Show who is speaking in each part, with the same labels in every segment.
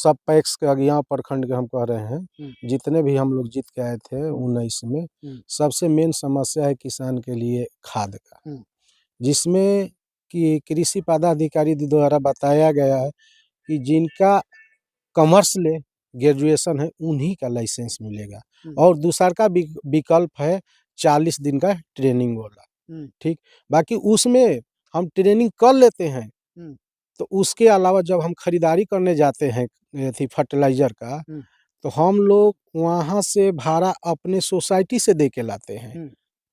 Speaker 1: सब पैक्स के अगियाँव प्रखंड के हम कह रहे हैं, जितने भी हम लोग जीत के आए थे 19 में, सबसे मेन समस्या है किसान के लिए खाद का, जिसमें कि कृषि पदाधिकारी द्वारा बताया गया है कि जिनका कॉमर्स ले ग्रेजुएशन है उन्हीं का लाइसेंस मिलेगा, और दूसरा का विकल्प है 40 दिन का ट्रेनिंग वाला, ठीक। बाकी उसमें हम ट्रेनिंग कर लेते हैं, तो उसके अलावा जब हम खरीदारी करने जाते हैं फर्टिलाइजर का, तो हम लोग वहाँ से भाड़ा अपने सोसाइटी से दे के लाते हैं,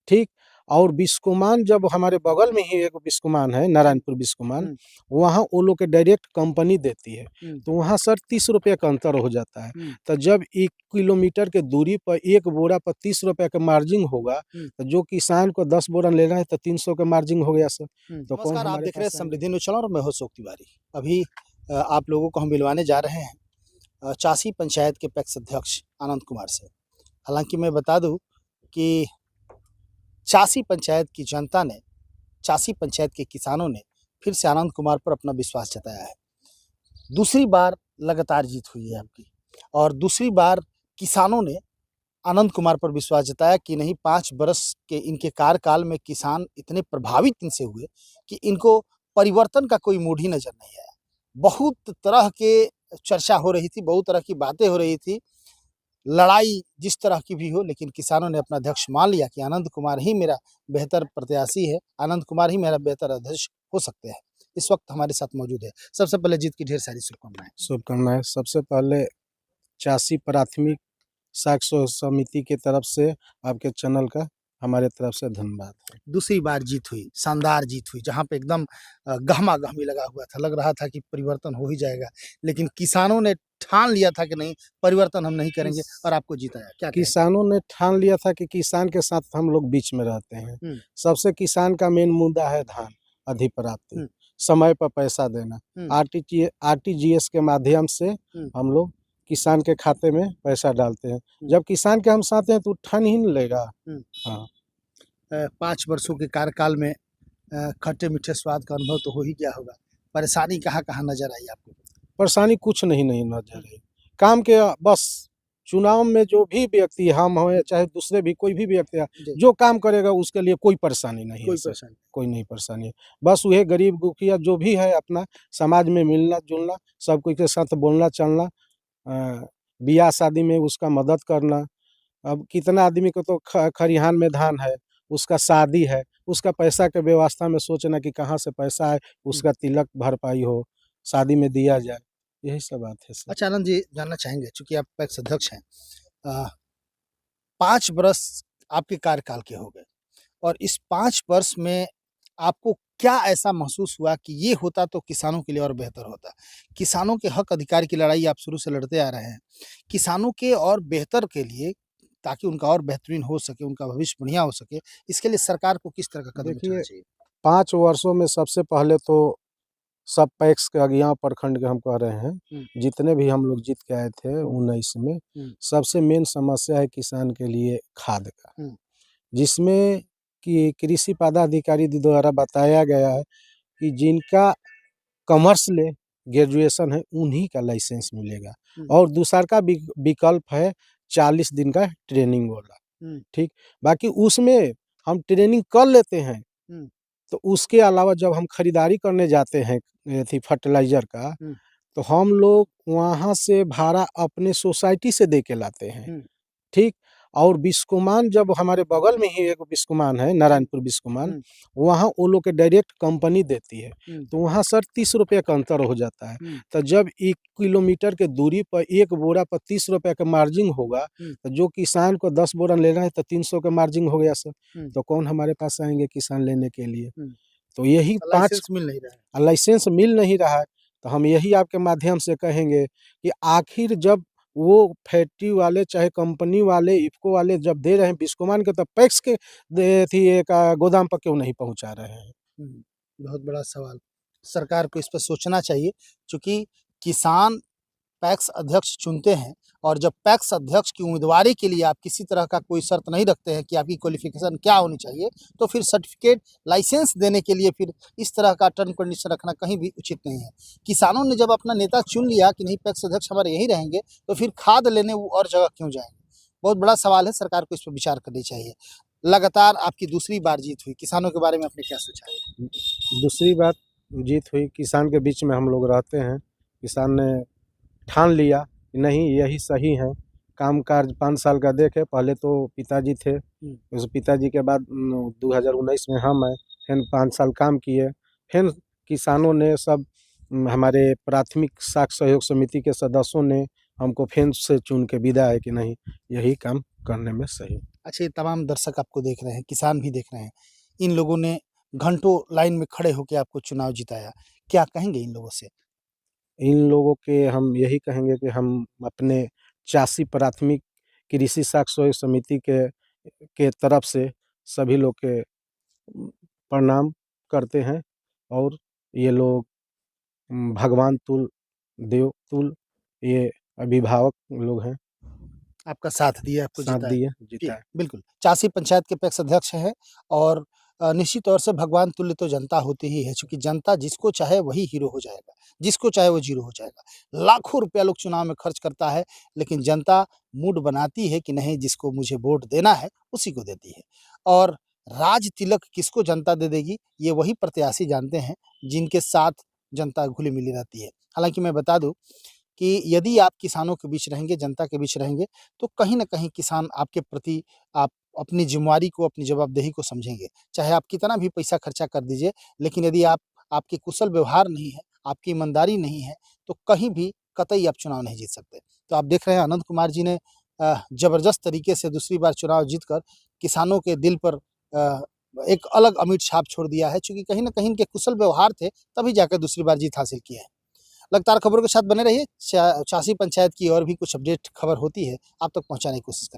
Speaker 1: ठीक। और बिस्कोमान जब हमारे बगल में ही एक बिस्कोमान है, नारायणपुर बिस्कोमान, वहाँ वो लोग के डायरेक्ट कंपनी देती है, तो वहाँ सर 30 रुपये का अंतर हो जाता है। तो जब 1 किलोमीटर के दूरी पर एक बोरा पर 30 रुपये का मार्जिन होगा, तो जो किसान को 10 बोरा लेना है तो 300 का मार्जिन हो गया सर। तो कौन
Speaker 2: नमस्कार, आप
Speaker 1: हमारे
Speaker 2: देख रहे हैं
Speaker 1: पास
Speaker 2: समृद्धि न्यूज़ चैनल और मैं हूं अशोक तिवारी। अभी आप लोगों को हम मिलवाने जा रहे हैं चासी पंचायत के पैक्स अध्यक्ष आनंद कुमार से। हालांकि मैं बता दूं कि चासी पंचायत की जनता ने, चासी पंचायत के किसानों ने फिर से आनंद कुमार पर अपना विश्वास जताया है। दूसरी बार लगातार जीत हुई है आपकी, और दूसरी बार किसानों ने आनंद कुमार पर विश्वास जताया कि नहीं, 5 बरस के इनके कार्यकाल में किसान इतने प्रभावित इनसे हुए कि इनको परिवर्तन का कोई मूड ही नजर नहीं आया। बहुत तरह के चर्चा हो रही थी, बहुत तरह की बातें हो रही थी, लड़ाई जिस तरह की भी हो, लेकिन किसानों ने अपना अध्यक्ष मान लिया कि आनंद कुमार ही मेरा बेहतर प्रत्याशी है, आनंद कुमार ही मेरा बेहतर अध्यक्ष हो सकते हैं। इस वक्त हमारे साथ मौजूद है। सबसे पहले जीत की ढेर सारी
Speaker 1: शुभकामनाएं। सबसे पहले चासी प्राथमिक साक्ष्य समिति की तरफ से आपके चैनल का हमारे तरफ से धन्यवाद।
Speaker 2: दूसरी बार जीत हुई, शानदार जीत हुई, जहां पे एकदम गहमा गहमी लगा हुआ था, लग रहा था कि परिवर्तन हो ही जाएगा, लेकिन किसानों ने ठान लिया था कि नहीं, परिवर्तन हम नहीं करेंगे, और आपको जिताया। क्या
Speaker 1: किसानों ने ठान लिया था कि किसान के साथ हम लोग बीच में रहते हैं। सबसे किसान का मेन मुद्दा है धान अधिप्राप्ति, समय पर पैसा देना, आरटीजीएस के माध्यम से हम लोग किसान के खाते में पैसा डालते हैं। जब किसान के हम साथ हैं तो ठान ही नहीं लेगा। हाँ,
Speaker 2: 5 वर्षों के कार्यकाल में खट्टे मीठे स्वाद का अनुभव तो हो ही गया होगा। परेशानी कहाँ कहाँ नजर आई आपको?
Speaker 1: परेशानी कुछ नहीं नजर आई। काम के बस चुनाव में जो भी व्यक्ति, हम हो या चाहे दूसरे भी कोई भी व्यक्ति है, जो काम करेगा उसके लिए कोई परेशानी नहीं है, कोई नहीं परेशानी है। बस वही गरीब दुखिया जो भी है अपना समाज में मिलना जुलना, सब कोई के साथ बोलना चलना, बियाह शादी में उसका मदद करना। अब कितना आदमी को तो खरिहान में धान है, उसका शादी है, उसका पैसा के व्यवस्था में सोचना कि कहाँ से पैसा है, उसका तिलक भरपाई हो, शादी में दिया जाए, यही सब बात है सर।
Speaker 2: अच्छा आनंद जी, जानना चाहेंगे, चूंकि आप पैक्स अध्यक्ष हैं, 5 वर्ष आपके कार्यकाल के हो गए, और इस 5 वर्ष में आपको क्या ऐसा महसूस हुआ कि ये होता तो किसानों के लिए और बेहतर होता? किसानों के हक अधिकार की लड़ाई आप शुरू से लड़ते आ रहे हैं। किसानों के और बेहतर के लिए, ताकि उनका और बेहतरीन हो सके, उनका भविष्य बढ़िया हो सके, इसके लिए सरकार को किस तरह का कदम उठाना चाहिए?
Speaker 1: 5 वर्षों में सबसे पहले तो सब पैक्स के अगियाँव प्रखंड के हम कह रहे हैं, जितने भी हम लोग जीत के आए थे 19 में, सबसे मेन समस्या है किसान के लिए खाद का, जिसमें कि कृषि पदाधिकारी द्वारा बताया गया है कि जिनका कॉमर्स ले ग्रेजुएशन है उन्हीं का लाइसेंस मिलेगा, और दूसरा का विकल्प है 40 दिन का ट्रेनिंग वाला, ठीक। बाकी उसमें हम ट्रेनिंग कर लेते हैं, तो उसके अलावा जब हम खरीदारी करने जाते हैं फर्टिलाइजर का, तो हम लोग वहाँ से भाड़ा अपने सोसाइटी से दे के लाते हैं, ठीक। और बिस्कोमान जब हमारे बगल में ही एक बिस्कोमान है, नारायणपुर बिस्कोमान, वहाँ वो लोग के डायरेक्ट कंपनी देती है, तो वहाँ सर 30 रुपये का अंतर हो जाता है। तो जब 1 किलोमीटर के दूरी पर एक बोरा पर 30 रुपये का मार्जिन होगा, तो जो किसान को 10 बोरा लेना है तो 300 का मार्जिन हो गया सर। तो कौन हमारे पास आएंगे किसान लेने के लिए? तो यही 5 लाइसेंस मिल नहीं रहा है। तो हम यही आपके माध्यम से कहेंगे कि आखिर जब वो फैक्ट्री वाले चाहे कंपनी वाले इफको वाले जब दे रहे हैं बिस्कोमान के, तो पैक्स के एक गोदाम पर क्यों नहीं पहुंचा रहे हैं?
Speaker 2: बहुत बड़ा सवाल, सरकार को इस पर सोचना चाहिए, क्योंकि किसान पैक्स अध्यक्ष चुनते हैं और जब पैक्स अध्यक्ष की उम्मीदवारी के लिए आप किसी तरह का कोई शर्त नहीं रखते हैं कि आपकी क्वालिफिकेशन क्या होनी चाहिए, तो फिर सर्टिफिकेट लाइसेंस देने के लिए फिर इस तरह का टर्म कंडीशन रखना कहीं भी उचित नहीं है। किसानों ने जब अपना नेता चुन लिया कि नहीं पैक्स अध्यक्ष हमारे यहीं रहेंगे, तो फिर खाद लेने वो और जगह क्यों जाएंगे? बहुत बड़ा सवाल है, सरकार को इस पर विचार करनी चाहिए। लगातार आपकी दूसरी बार जीत हुई, किसानों के बारे में आपने क्या सोचा है?
Speaker 1: दूसरी बात जीत हुई, किसान के बीच में हम लोग रहते हैं। किसान ने ठान लिया कि नहीं यही सही है। काम काज 5 साल का देखे, पहले तो पिताजी थे, उस पिताजी के बाद 2019 में हम आए, फिर 5 साल काम किए। फिर किसानों ने सब हमारे प्राथमिक साख सहयोग समिति के सदस्यों ने हमको फिर से चुन के विदा है कि नहीं यही काम करने में सही।
Speaker 2: अच्छा, ये तमाम दर्शक आपको देख रहे हैं, किसान भी देख रहे हैं, इन लोगों ने घंटों लाइन में खड़े होकर आपको चुनाव जिताया, क्या कहेंगे इन लोगों से?
Speaker 1: इन लोगों के हम यही कहेंगे कि हम अपने चासी प्राथमिक कृषि साख सहयोग समिति के तरफ से सभी लोग के प्रणाम करते हैं और ये लोग भगवान तुल देव तुल ये अभिभावक लोग हैं,
Speaker 2: आपका साथ दिया, आपको
Speaker 1: साथ
Speaker 2: जिताया।
Speaker 1: दिए
Speaker 2: जी,
Speaker 1: जिताए।
Speaker 2: बिल्कुल। चासी पंचायत के पैक्स अध्यक्ष हैं और निश्चित तौर से भगवान तुल्य तो जनता होती ही है, क्योंकि जनता जिसको चाहे वही हीरो हो जाएगा, जिसको चाहे वो जीरो हो जाएगा। लाखों रुपया लोग चुनाव में खर्च करता है, लेकिन जनता मूड बनाती है कि नहीं जिसको मुझे वोट देना है, उसी को देती है। और राज तिलक किसको जनता दे देगी, ये वही प्रत्याशी जानते हैं, जिनके साथ जनता घुली-मिली रहती है। हालाँकि मैं बता दूँ कि यदि आप किसानों के बीच रहेंगे, जनता के बीच रहेंगे, तो कहीं न कहीं किसान आपके प्रति आप अपनी ज़िम्मेवारी को, अपनी जवाबदेही को समझेंगे। चाहे आप कितना भी पैसा खर्चा कर दीजिए, लेकिन यदि आपके कुशल व्यवहार नहीं है, आपकी ईमानदारी नहीं है, तो कहीं भी कतई आप चुनाव नहीं जीत सकते। तो आप देख रहे हैं अनंत कुमार जी ने ज़बरदस्त तरीके से दूसरी बार चुनाव जीतकर किसानों के दिल पर एक अलग अमिट छाप छोड़ दिया है, चूँकि कहीं न कहीं इनके कुशल व्यवहार थे, तभी जाकर दूसरी बार जीत हासिल की है। लगातार खबरों के साथ बने रहिए। चासी पंचायत की और भी कुछ अपडेट खबर होती है, आप तक पहुँचाने की कोशिश करेंगे।